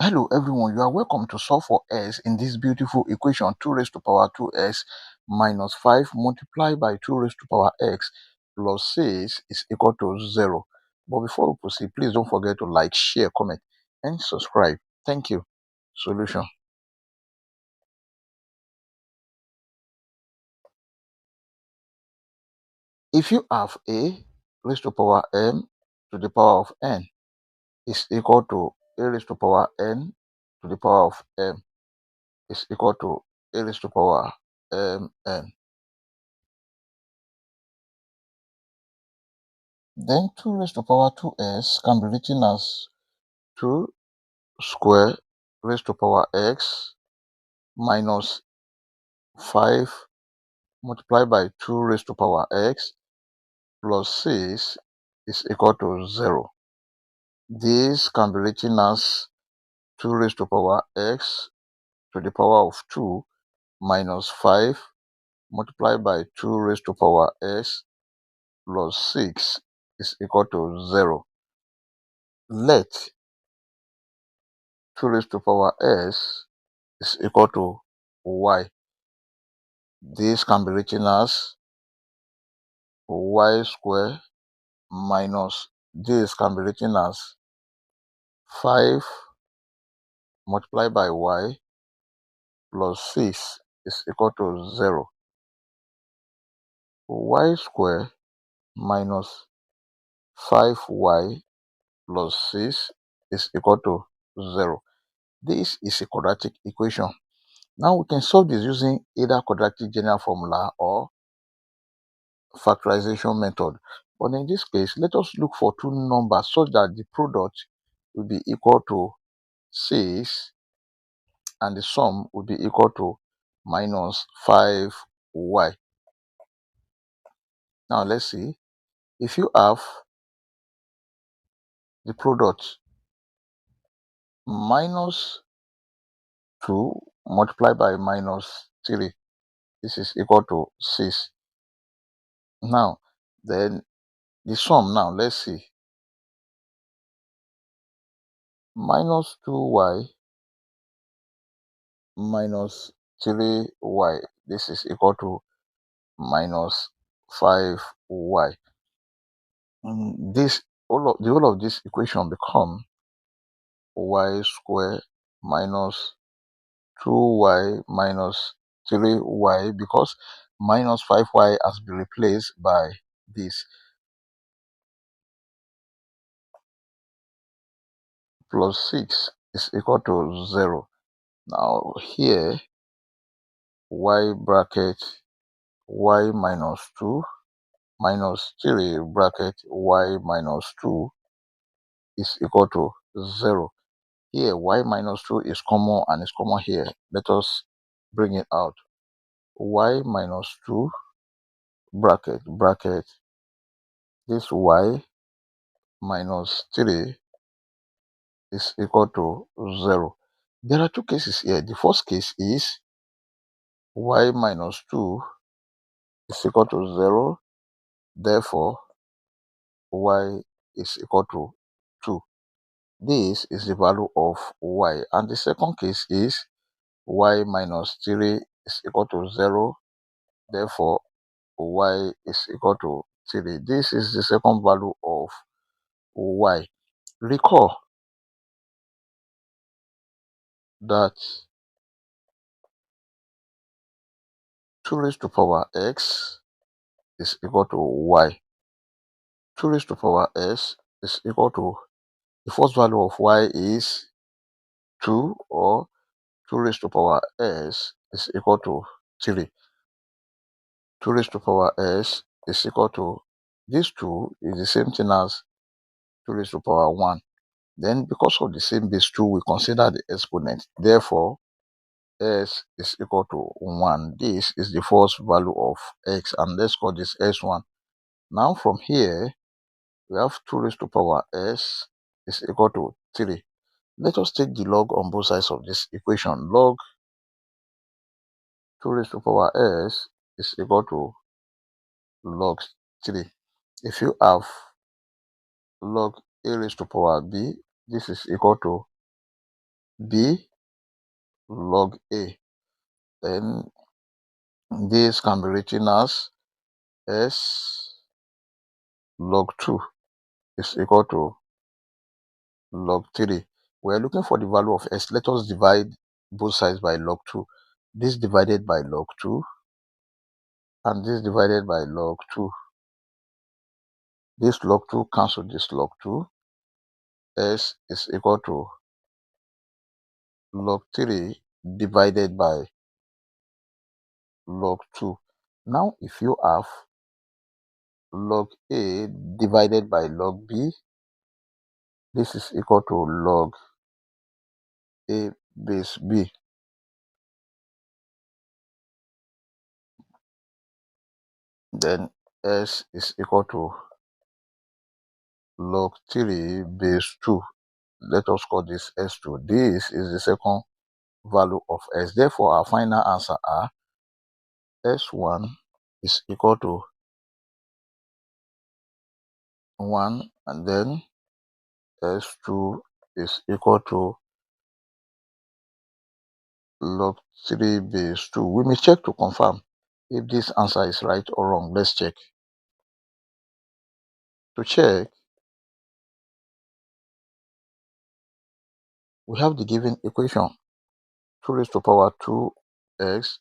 Hello everyone, you are welcome to solve for s in this beautiful equation 2 raised to power 2s minus 5 multiplied by 2 raised to power x plus 6 is equal to 0. But before we proceed, please don't forget to like, share, comment, and subscribe. Thank you. Solution. If you have a raised to power m to the power of n is equal to a raised to power n to the power of m is equal to a raised to power mn. Then 2 raised to power 2s can be written as 2 square raised to power x minus 5 multiplied by 2 raised to power x plus 6 is equal to 0. This can be written as 2 raised to power x to the power of 2 minus 5 multiplied by 2 raised to power x plus 6 is equal to 0. Let 2 raised to power s is equal to y. This can be written as y square minus this can be written as 5 multiplied by y plus 6 is equal to 0. Y square minus 5y plus 6 is equal to 0. This is a quadratic equation. Now we can solve this using either quadratic general formula or factorization method. But in this case, let us look for two numbers such that the product will be equal to 6 and the sum will be equal to minus 5y. Now let's see. If you have the product minus 2 multiplied by minus 3, this is equal to 6. Now, then the sum, now let's see. Minus 2y minus 3y, this is equal to minus 5y. This the whole of this equation become y square minus 2y minus 3y because minus 5y has been replaced by this plus 6 is equal to 0. Now here y bracket y minus 2 minus 3 bracket y minus 2 is equal to 0. Here y minus 2 is common and is common here. Let us bring it out. Y minus 2 bracket this y minus 3 is equal to 0. There are two cases here. The first case is y minus 2 is equal to 0. Therefore, y is equal to 2. This is the value of y. And the second case is y minus 3 is equal to 0. Therefore, y is equal to 3. This is the second value of y. Recall that 2 raised to power x is equal to y. 2 raised to power s is equal to, the first value of y is 2, or 2 raised to power s is equal to 3. 2 raised to power s is equal to, this 2 is the same thing as 2 raised to power 1. Then because of the same base 2, we consider the exponent. Therefore, s is equal to 1. This is the first value of x, and let's call this s1. Now from here, we have 2 raised to power s is equal to 3. Let us take the log on both sides of this equation. Log 2 raised to power s is equal to log 3. If you have log a raised to power b, this is equal to b log a. Then this can be written as s log 2 is equal to log 3. We're looking for the value of s. Let us divide both sides by log 2. This divided by log 2 and this divided by log 2. This log 2 cancel this log 2. S is equal to log 3 divided by log 2. Now, if you have log a divided by log b, this is equal to log a base b. Then s is equal to log 3 base 2. Let us call this s2. This is the second value of s. Therefore, our final answer are s1 is equal to 1, and then s2 is equal to log 3 base 2. We may check to confirm if this answer is right or wrong. Let's check. To check, we have the given equation 2 raised to power 2x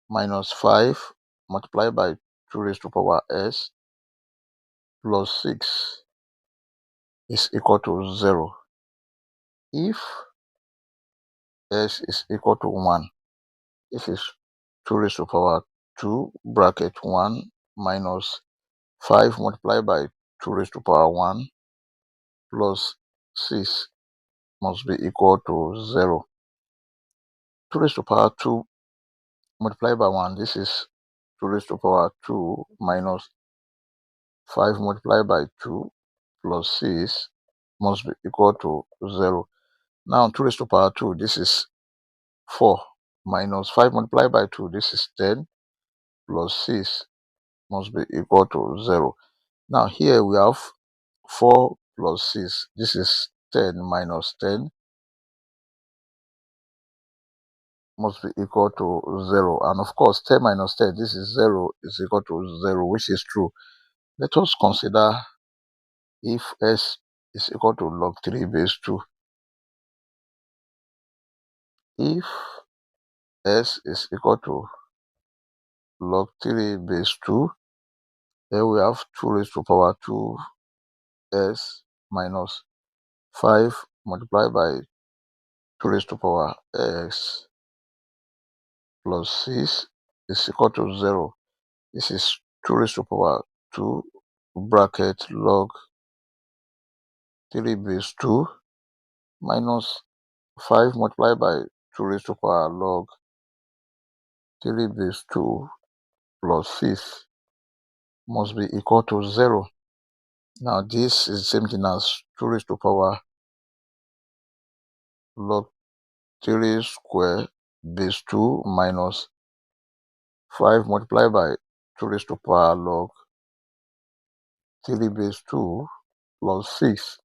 minus 5 multiplied by 2 raised to power s plus 6 is equal to 0. If s is equal to 1, this is 2 raised to power 2 bracket 1 minus 5 multiplied by 2 raised to power 1 plus 6 must be equal to 0. 2 raised to power 2 multiplied by 1, this is 2 raised to power 2 minus 5 multiplied by 2 plus 6 must be equal to 0. Now 2 raised to power 2, this is 4 minus 5 multiplied by 2, this is 10 plus 6 must be equal to 0. Now here we have 4 plus 6, this is 10 minus 10 must be equal to 0. And of course, 10 minus 10, this is 0, is equal to 0, which is true. Let us consider if s is equal to log 3 base 2. If s is equal to log 3 base 2, then we have 2 raised to power 2s minus 5 multiplied by 2 raised to power x plus 6 is equal to 0. This is 2 raised to power 2 bracket log 3 base 2 minus 5 multiplied by 2 raised to power log 3 base 2 plus 6 must be equal to 0. Now this is the same thing as 2 raised to power log 3 square base 2 minus 5 multiplied by 2 raised to power log 3 base 2 plus 6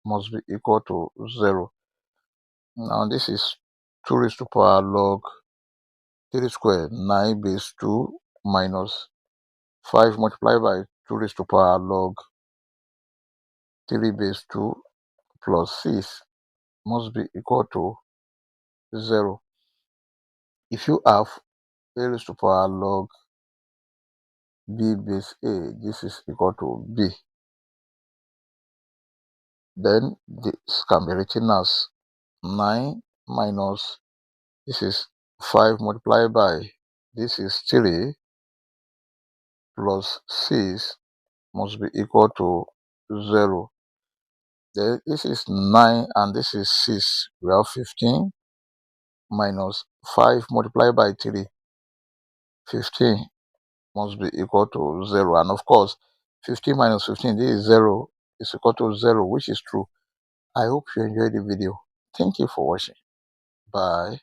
must be equal to 0. Now this is 2 raised to power log 3 square 9 base 2 minus 5 multiplied by 2 raised to power log 3 base 2 plus 6 must be equal to 0. If you have a raised to power log b base a, this is equal to b. Then this can be written as 9 minus, this is 5 multiplied by, this is 3 plus 6 must be equal to 0. Then this is 9 and this is 6. We have 15 minus 5 multiplied by 3. 15 must be equal to 0. And of course, 15 minus 15, this is 0, is equal to 0, which is true. I hope you enjoyed the video. Thank you for watching. Bye.